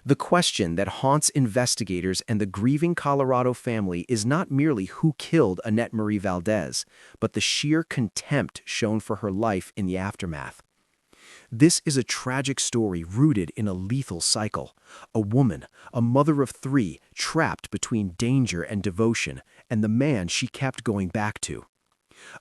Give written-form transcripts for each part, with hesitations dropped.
The question that haunts investigators and the grieving Colorado family is not merely who killed Annette Marie Valdez, but the sheer contempt shown for her life in the aftermath. This is a tragic story rooted in a lethal cycle. A woman, a mother of three, trapped between danger and devotion, and the man she kept going back to.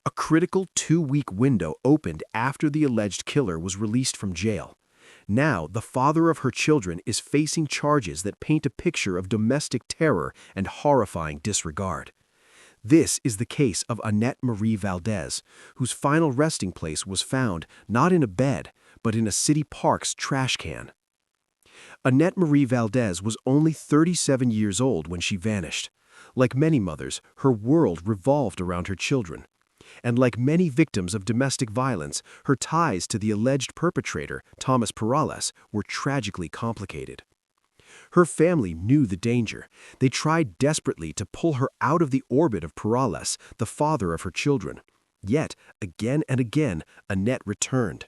A critical 2-week window opened after the alleged killer was released from jail. Now, the father of her children is facing charges that paint a picture of domestic terror and horrifying disregard. This is the case of Annette Marie Valdez, whose final resting place was found not in a bed, but in a city park's trash can. Annette Marie Valdez was only 37 years old when she vanished. Like many mothers, her world revolved around her children. And like many victims of domestic violence, her ties to the alleged perpetrator, Thomas Perales, were tragically complicated. Her family knew the danger. They tried desperately to pull her out of the orbit of Perales, the father of her children. Yet, again and again, Annette returned.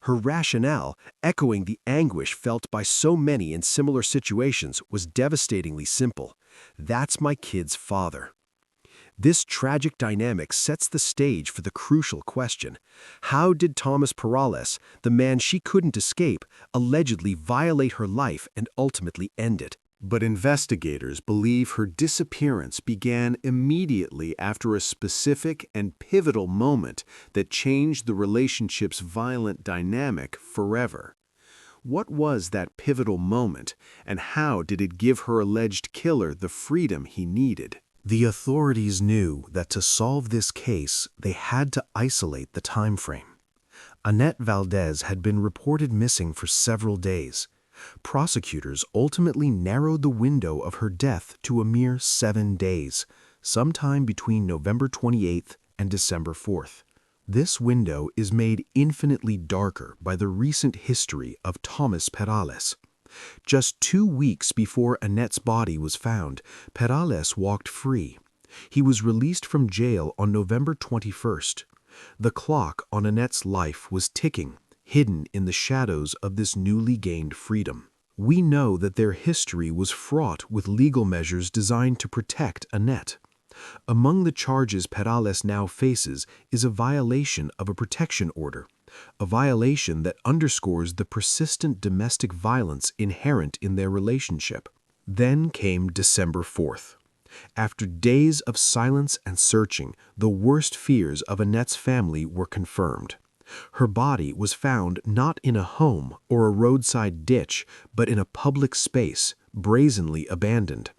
Her rationale, echoing the anguish felt by so many in similar situations, was devastatingly simple. That's my kid's father. This tragic dynamic sets the stage for the crucial question: how did Thomas Perales, the man she couldn't escape, allegedly violate her life and ultimately end it? But investigators believe her disappearance began immediately after a specific and pivotal moment that changed the relationship's violent dynamic forever. What was that pivotal moment, and how did it give her alleged killer the freedom he needed? The authorities knew that to solve this case, they had to isolate the time frame. Annette Valdez had been reported missing for several days. Prosecutors ultimately narrowed the window of her death to a mere 7 days, sometime between November 28th and December 4th. This window is made infinitely darker by the recent history of Thomas Perales. Just 2 weeks before Annette's body was found, Perales walked free. He was released from jail on November 21st. The clock on Annette's life was ticking, hidden in the shadows of this newly gained freedom. We know that their history was fraught with legal measures designed to protect Annette. Among the charges Perales now faces is a violation of a protection order, a violation that underscores the persistent domestic violence inherent in their relationship. Then came December 4th. After days of silence and searching, the worst fears of Annette's family were confirmed. Her body was found not in a home or a roadside ditch, but in a public space, brazenly abandoned.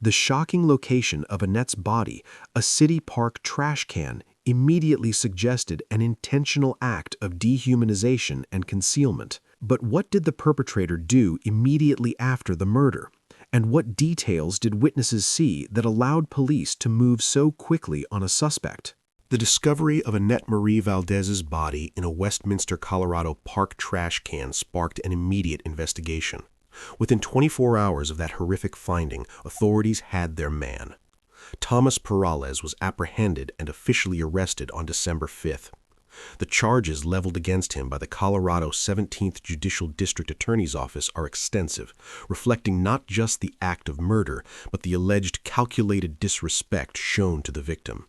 The shocking location of Annette's body, a city park trash can, immediately suggested an intentional act of dehumanization and concealment. But what did the perpetrator do immediately after the murder? And what details did witnesses see that allowed police to move so quickly on a suspect? The discovery of Annette Marie Valdez's body in a Westminster, Colorado park trash can sparked an immediate investigation. Within 24 hours of that horrific finding, authorities had their man. Thomas Perales was apprehended and officially arrested on December 5th. The charges leveled against him by the Colorado 17th Judicial District Attorney's Office are extensive, reflecting not just the act of murder, but the alleged calculated disrespect shown to the victim.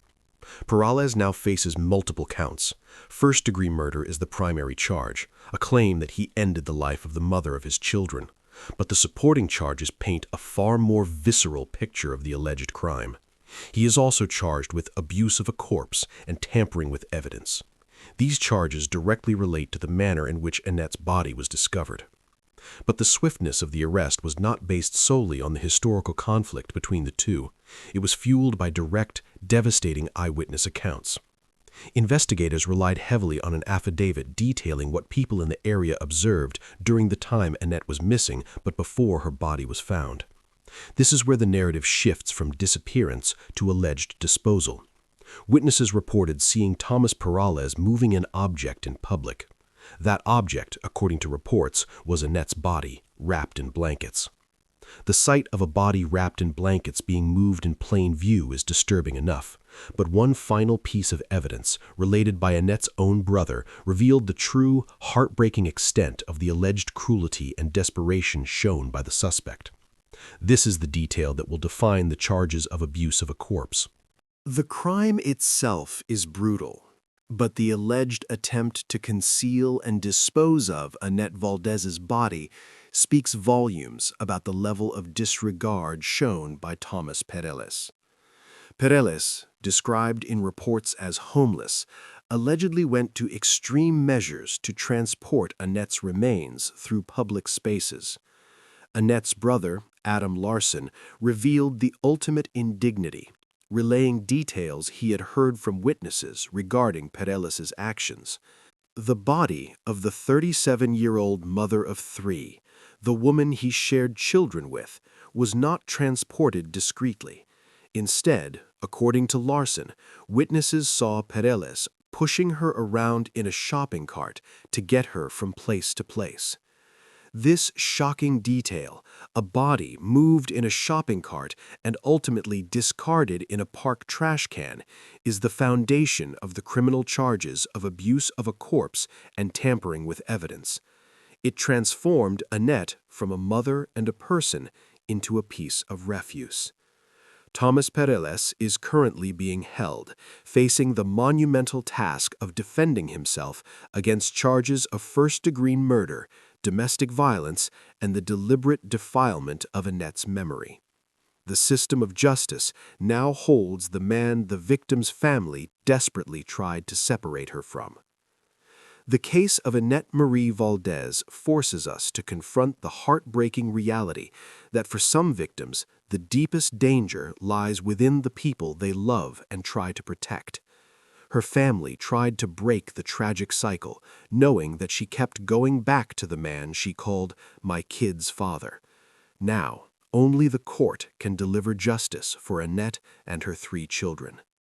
Perales now faces multiple counts. First-degree murder is the primary charge, a claim that he ended the life of the mother of his children. But the supporting charges paint a far more visceral picture of the alleged crime. He is also charged with abuse of a corpse and tampering with evidence. These charges directly relate to the manner in which Annette's body was discovered. But the swiftness of the arrest was not based solely on the historical conflict between the two. It was fueled by direct, devastating eyewitness accounts. Investigators relied heavily on an affidavit detailing what people in the area observed during the time Annette was missing but before her body was found. This is where the narrative shifts from disappearance to alleged disposal. Witnesses reported seeing Thomas Perales moving an object in public. That object, according to reports, was Annette's body, wrapped in blankets. The sight of a body wrapped in blankets being moved in plain view is disturbing enough, but one final piece of evidence, related by Annette's own brother, revealed the true, heartbreaking extent of the alleged cruelty and desperation shown by the suspect. This is the detail that will define the charges of abuse of a corpse. The crime itself is brutal, but the alleged attempt to conceal and dispose of Annette Valdez's body speaks volumes about the level of disregard shown by Thomas Perales. Perales, described in reports as homeless, allegedly went to extreme measures to transport Annette's remains through public spaces. Annette's brother, Adam Larson, revealed the ultimate indignity, relaying details he had heard from witnesses regarding Pereles's actions. The body of the 37-year-old mother of three, the woman he shared children with, was not transported discreetly. Instead, according to Larson, witnesses saw Perales pushing her around in a shopping cart to get her from place to place. This shocking detail, a body moved in a shopping cart and ultimately discarded in a park trash can, is the foundation of the criminal charges of abuse of a corpse and tampering with evidence. It transformed Annette from a mother and a person into a piece of refuse. Thomas Perales is currently being held, facing the monumental task of defending himself against charges of first-degree murder, domestic violence, and the deliberate defilement of Annette's memory. The system of justice now holds the man the victim's family desperately tried to separate her from. The case of Annette Marie Valdez forces us to confront the heartbreaking reality that for some victims, the deepest danger lies within the people they love and try to protect. Her family tried to break the tragic cycle, knowing that she kept going back to the man she called "my kid's father." Now, only the court can deliver justice for Annette and her three children.